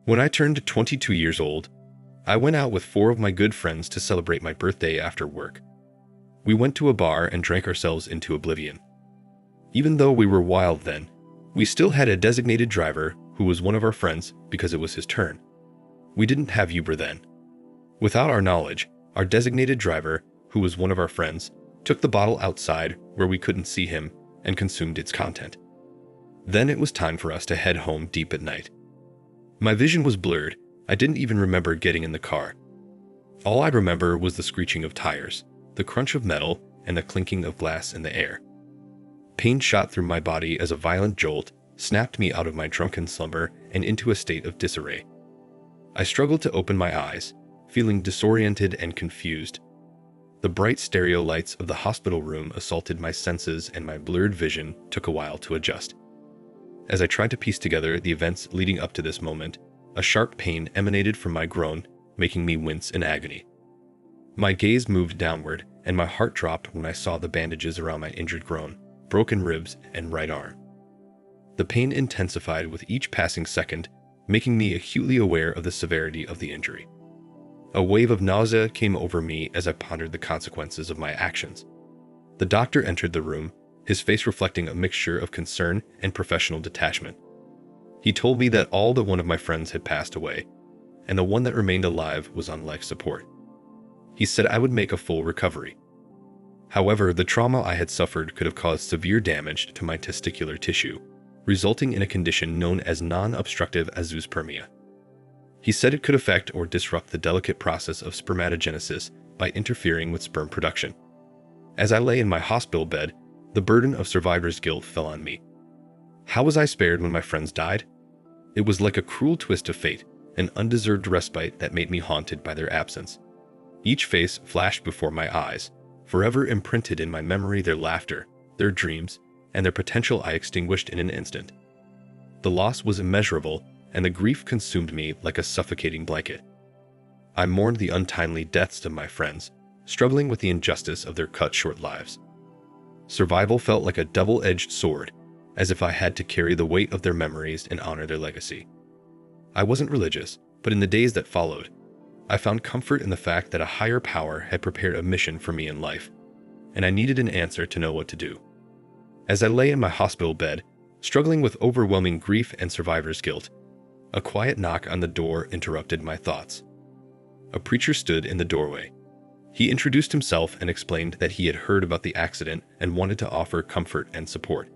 When I turned 22 years old, I went out with 4 of my good friends to celebrate my birthday after work. We went to a bar and drank ourselves into oblivion. Even though we were wild then, we still had a designated driver who was one of our friends because it was his turn. We didn't have Uber then. Without our knowledge, our designated driver, who was one of our friends, took the bottle outside where we couldn't see him and consumed its content. Then it was time for us to head home deep at night. My vision was blurred. I didn't even remember getting in the car. All I remember was the screeching of tires, the crunch of metal, and the clinking of glass in the air. Pain shot through my body as a violent jolt snapped me out of my drunken slumber and into a state of disarray. I struggled to open my eyes, feeling disoriented and confused. The bright stereo lights of the hospital room assaulted my senses and my blurred vision took a while to adjust. As I tried to piece together the events leading up to this moment, a sharp pain emanated from my groin, making me wince in agony. My gaze moved downward, and my heart dropped when I saw the bandages around my injured groin, broken ribs, and right arm. The pain intensified with each passing second, making me acutely aware of the severity of the injury. A wave of nausea came over me as I pondered the consequences of my actions. The doctor entered the room, his face reflecting a mixture of concern and professional detachment. He told me that all but one of my friends had passed away, and the one that remained alive was on life support. He said I would make a full recovery. However, the trauma I had suffered could have caused severe damage to my testicular tissue, resulting in a condition known as non-obstructive azoospermia. He said it could affect or disrupt the delicate process of spermatogenesis by interfering with sperm production. As I lay in my hospital bed, the burden of survivor's guilt fell on me. How was I spared when my friends died? It was like a cruel twist of fate, an undeserved respite that made me haunted by their absence. Each face flashed before my eyes, forever imprinted in my memory their laughter, their dreams, and their potential I extinguished in an instant. The loss was immeasurable, and the grief consumed me like a suffocating blanket. I mourned the untimely deaths of my friends, struggling with the injustice of their cut-short lives. Survival felt like a double-edged sword, as if I had to carry the weight of their memories and honor their legacy. I wasn't religious, but in the days that followed, I found comfort in the fact that a higher power had prepared a mission for me in life, and I needed an answer to know what to do. As I lay in my hospital bed, struggling with overwhelming grief and survivor's guilt, a quiet knock on the door interrupted my thoughts. A preacher stood in the doorway. He introduced himself and explained that he had heard about the accident and wanted to offer comfort and support.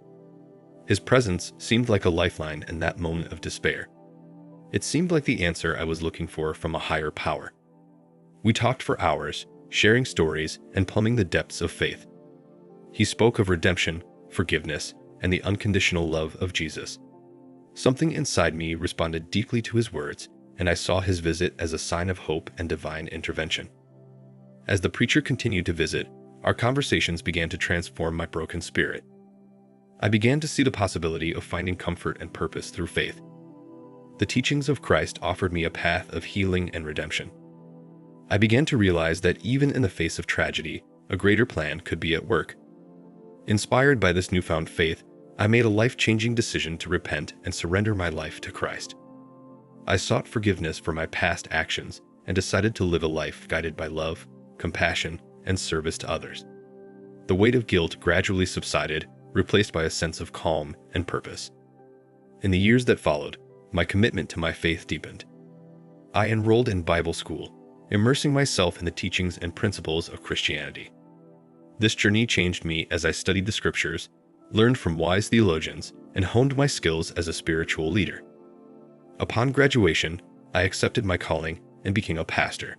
His presence seemed like a lifeline in that moment of despair. It seemed like the answer I was looking for from a higher power. We talked for hours, sharing stories and plumbing the depths of faith. He spoke of redemption, forgiveness, and the unconditional love of Jesus. Something inside me responded deeply to his words, and I saw his visit as a sign of hope and divine intervention. As the preacher continued to visit, our conversations began to transform my broken spirit. I began to see the possibility of finding comfort and purpose through faith. The teachings of Christ offered me a path of healing and redemption. I began to realize that even in the face of tragedy, a greater plan could be at work. Inspired by this newfound faith, I made a life-changing decision to repent and surrender my life to Christ. I sought forgiveness for my past actions and decided to live a life guided by love, compassion, and service to others. The weight of guilt gradually subsided, replaced by a sense of calm and purpose. In the years that followed, my commitment to my faith deepened. I enrolled in Bible school, immersing myself in the teachings and principles of Christianity. This journey changed me as I studied the scriptures, learned from wise theologians, and honed my skills as a spiritual leader. Upon graduation, I accepted my calling and became a pastor.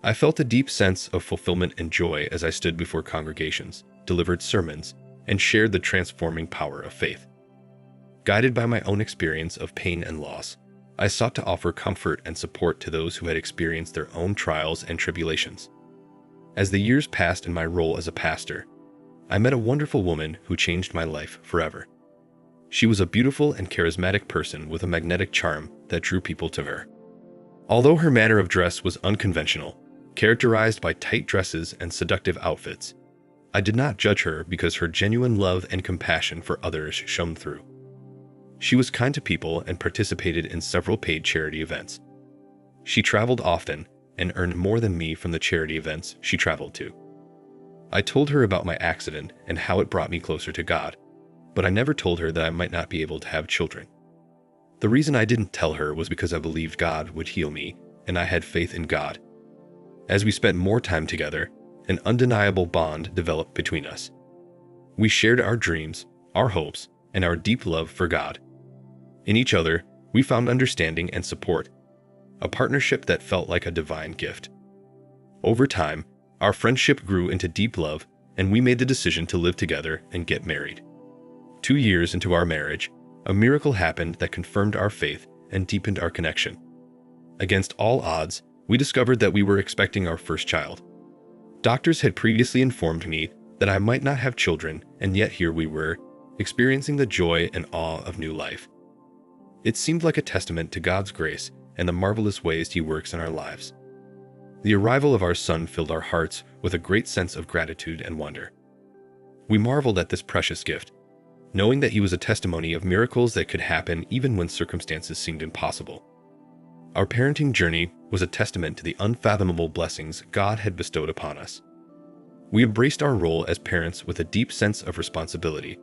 I felt a deep sense of fulfillment and joy as I stood before congregations, delivered sermons, and shared the transforming power of faith. Guided by my own experience of pain and loss, I sought to offer comfort and support to those who had experienced their own trials and tribulations. As the years passed in my role as a pastor, I met a wonderful woman who changed my life forever. She was a beautiful and charismatic person with a magnetic charm that drew people to her. Although her manner of dress was unconventional, characterized by tight dresses and seductive outfits, I did not judge her because her genuine love and compassion for others shone through. She was kind to people and participated in several paid charity events. She traveled often and earned more than me from the charity events she traveled to. I told her about my accident and how it brought me closer to God, but I never told her that I might not be able to have children. The reason I didn't tell her was because I believed God would heal me, and I had faith in God. As we spent more time together, an undeniable bond developed between us. We shared our dreams, our hopes, and our deep love for God. In each other, we found understanding and support, a partnership that felt like a divine gift. Over time, our friendship grew into deep love, and we made the decision to live together and get married. 2 years into our marriage, a miracle happened that confirmed our faith and deepened our connection. Against all odds, we discovered that we were expecting our first child. Doctors had previously informed me that I might not have children, and yet here we were, experiencing the joy and awe of new life. It seemed like a testament to God's grace and the marvelous ways He works in our lives. The arrival of our son filled our hearts with a great sense of gratitude and wonder. We marveled at this precious gift, knowing that he was a testimony of miracles that could happen even when circumstances seemed impossible. Our parenting journey was a testament to the unfathomable blessings God had bestowed upon us. We embraced our role as parents with a deep sense of responsibility,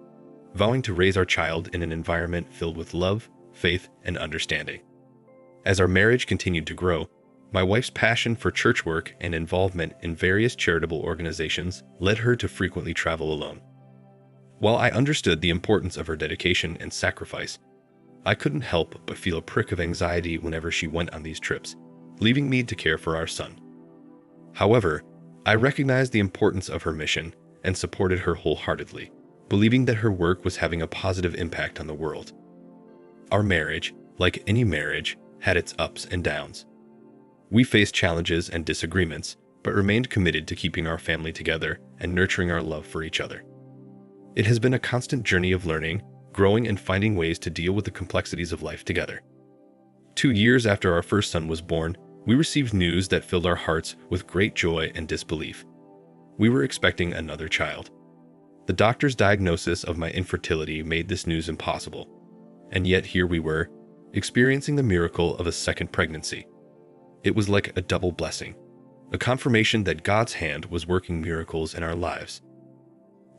vowing to raise our child in an environment filled with love, faith, and understanding. As our marriage continued to grow, my wife's passion for church work and involvement in various charitable organizations led her to frequently travel alone. While I understood the importance of her dedication and sacrifice, I couldn't help but feel a prick of anxiety whenever she went on these trips, leaving me to care for our son. However, I recognized the importance of her mission and supported her wholeheartedly, believing that her work was having a positive impact on the world. Our marriage, like any marriage, had its ups and downs. We faced challenges and disagreements, but remained committed to keeping our family together and nurturing our love for each other. It has been a constant journey of learning, growing, and finding ways to deal with the complexities of life together. 2 years after our first son was born, we received news that filled our hearts with great joy and disbelief. We were expecting another child. The doctor's diagnosis of my infertility made this news impossible, and yet here we were, experiencing the miracle of a second pregnancy. It was like a double blessing, a confirmation that God's hand was working miracles in our lives.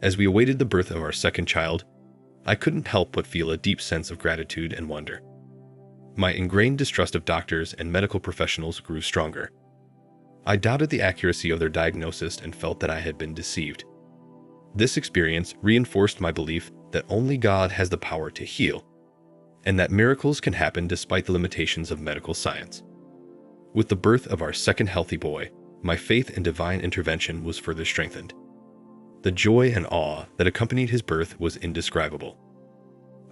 As we awaited the birth of our second child, I couldn't help but feel a deep sense of gratitude and wonder. My ingrained distrust of doctors and medical professionals grew stronger. I doubted the accuracy of their diagnosis and felt that I had been deceived. This experience reinforced my belief that only God has the power to heal, and that miracles can happen despite the limitations of medical science. With the birth of our second healthy boy, my faith in divine intervention was further strengthened. The joy and awe that accompanied his birth was indescribable.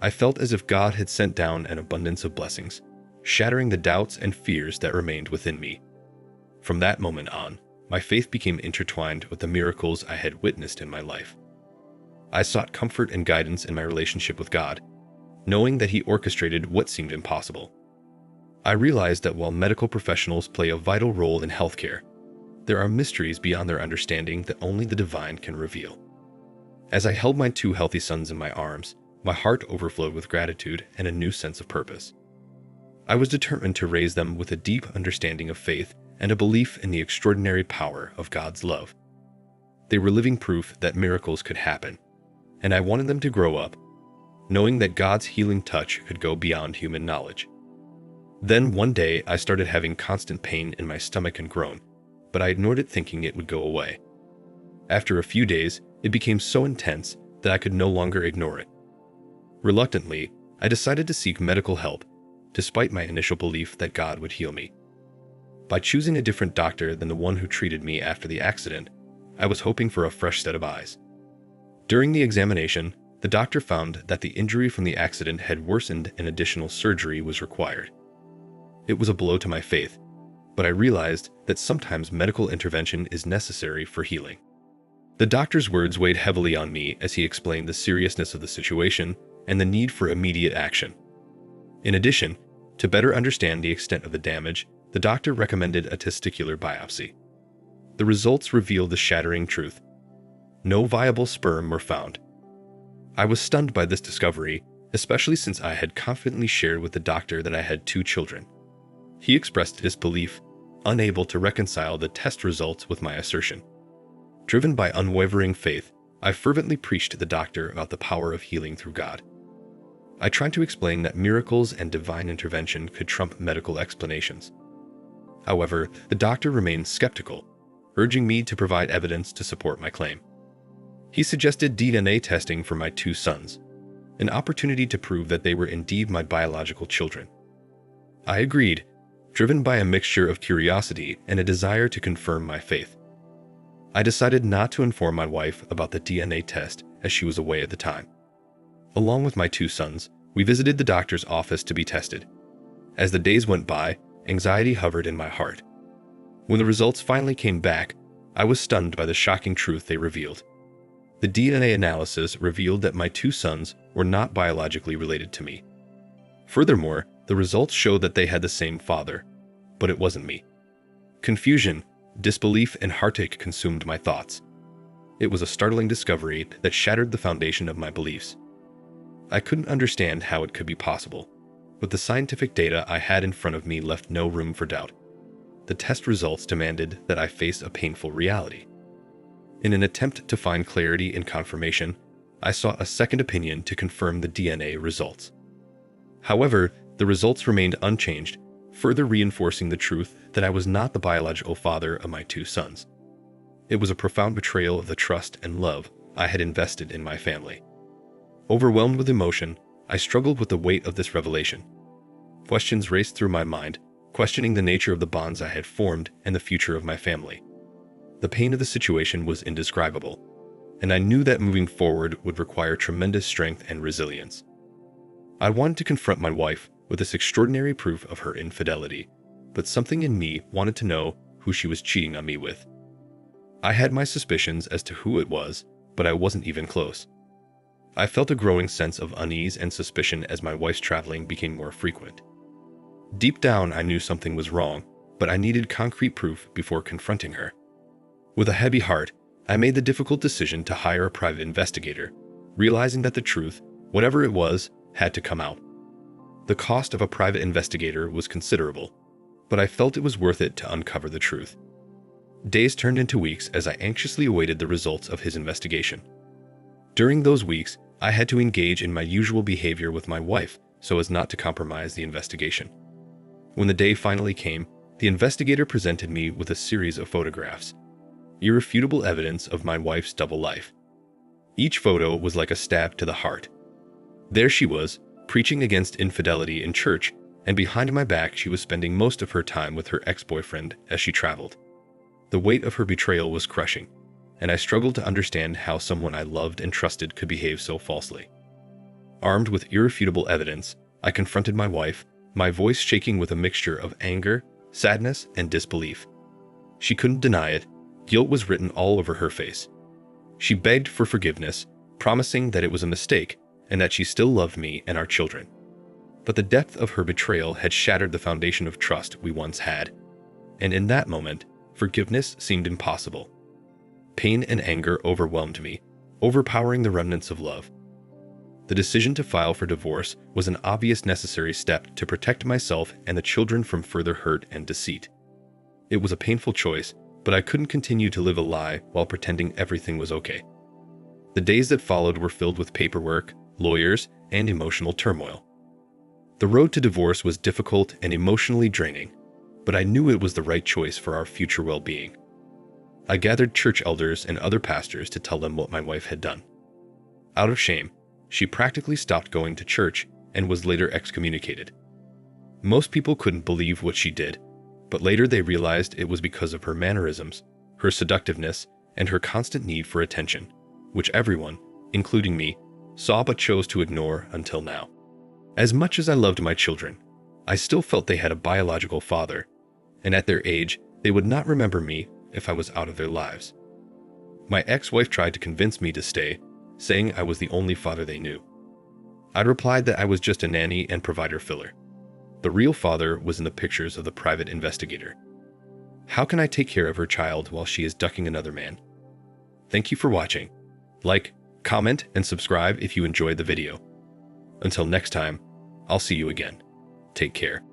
I felt as if God had sent down an abundance of blessings, shattering the doubts and fears that remained within me. From that moment on, my faith became intertwined with the miracles I had witnessed in my life. I sought comfort and guidance in my relationship with God, knowing that He orchestrated what seemed impossible. I realized that while medical professionals play a vital role in healthcare, there are mysteries beyond their understanding that only the divine can reveal. As I held my 2 healthy sons in my arms, my heart overflowed with gratitude and a new sense of purpose. I was determined to raise them with a deep understanding of faith and a belief in the extraordinary power of God's love. They were living proof that miracles could happen, and I wanted them to grow up, knowing that God's healing touch could go beyond human knowledge. Then one day I started having constant pain in my stomach and groin, but I ignored it thinking it would go away. After a few days, it became so intense that I could no longer ignore it. Reluctantly, I decided to seek medical help, despite my initial belief that God would heal me. By choosing a different doctor than the one who treated me after the accident, I was hoping for a fresh set of eyes. During the examination, the doctor found that the injury from the accident had worsened and additional surgery was required. It was a blow to my faith, but I realized that sometimes medical intervention is necessary for healing. The doctor's words weighed heavily on me as he explained the seriousness of the situation and the need for immediate action. In addition, to better understand the extent of the damage, the doctor recommended a testicular biopsy. The results revealed the shattering truth. No viable sperm were found. I was stunned by this discovery especially since I had confidently shared with the doctor that I had 2 children. He expressed disbelief, unable to reconcile the test results with my assertion. Driven by unwavering faith, I fervently preached to the doctor about the power of healing through God. I tried to explain that miracles and divine intervention could trump medical explanations. However, the doctor remained skeptical, urging me to provide evidence to support my claim. He suggested DNA testing for my 2 sons, an opportunity to prove that they were indeed my biological children. I agreed, driven by a mixture of curiosity and a desire to confirm my faith. I decided not to inform my wife about the DNA test as she was away at the time. Along with my 2 sons, we visited the doctor's office to be tested. As the days went by, anxiety hovered in my heart. When the results finally came back, I was stunned by the shocking truth they revealed. The DNA analysis revealed that my 2 sons were not biologically related to me. Furthermore, the results showed that they had the same father, but it wasn't me. Confusion, disbelief, and heartache consumed my thoughts. It was a startling discovery that shattered the foundation of my beliefs. I couldn't understand how it could be possible, but the scientific data I had in front of me left no room for doubt. The test results demanded that I face a painful reality. In an attempt to find clarity and confirmation, I sought a second opinion to confirm the DNA results. However, the results remained unchanged, further reinforcing the truth that I was not the biological father of my 2 sons. It was a profound betrayal of the trust and love I had invested in my family. Overwhelmed with emotion, I struggled with the weight of this revelation. Questions raced through my mind, questioning the nature of the bonds I had formed and the future of my family. The pain of the situation was indescribable, and I knew that moving forward would require tremendous strength and resilience. I wanted to confront my wife with this extraordinary proof of her infidelity, but something in me wanted to know who she was cheating on me with. I had my suspicions as to who it was, but I wasn't even close. I felt a growing sense of unease and suspicion as my wife's traveling became more frequent. Deep down, I knew something was wrong, but I needed concrete proof before confronting her. With a heavy heart, I made the difficult decision to hire a private investigator, realizing that the truth, whatever it was, had to come out. The cost of a private investigator was considerable, but I felt it was worth it to uncover the truth. Days turned into weeks as I anxiously awaited the results of his investigation. During those weeks, I had to engage in my usual behavior with my wife so as not to compromise the investigation. When the day finally came, the investigator presented me with a series of photographs, irrefutable evidence of my wife's double life. Each photo was like a stab to the heart. There she was, preaching against infidelity in church, and behind my back she was spending most of her time with her ex-boyfriend as she traveled. The weight of her betrayal was crushing, and I struggled to understand how someone I loved and trusted could behave so falsely. Armed with irrefutable evidence, I confronted my wife, my voice shaking with a mixture of anger, sadness, and disbelief. She couldn't deny it. Guilt was written all over her face. She begged for forgiveness, promising that it was a mistake and that she still loved me and our children. But the depth of her betrayal had shattered the foundation of trust we once had, and in that moment, forgiveness seemed impossible. Pain and anger overwhelmed me, overpowering the remnants of love. The decision to file for divorce was an obvious necessary step to protect myself and the children from further hurt and deceit. It was a painful choice, but I couldn't continue to live a lie while pretending everything was okay. The days that followed were filled with paperwork, lawyers, and emotional turmoil. The road to divorce was difficult and emotionally draining, but I knew it was the right choice for our future well-being. I gathered church elders and other pastors to tell them what my wife had done. Out of shame, she practically stopped going to church and was later excommunicated. Most people couldn't believe what she did, but later they realized it was because of her mannerisms, her seductiveness, and her constant need for attention, which everyone, including me, saw but chose to ignore until now. As much as I loved my children, I still felt they had a biological father, and at their age, they would not remember me if I was out of their lives. My ex-wife tried to convince me to stay, saying I was the only father they knew. I replied that I was just a nanny and provider filler. The real father was in the pictures of the private investigator. How can I take care of her child while she is ducking another man? Thank you for watching. Like, comment, and subscribe if you enjoyed the video. Until next time, I'll see you again. Take care.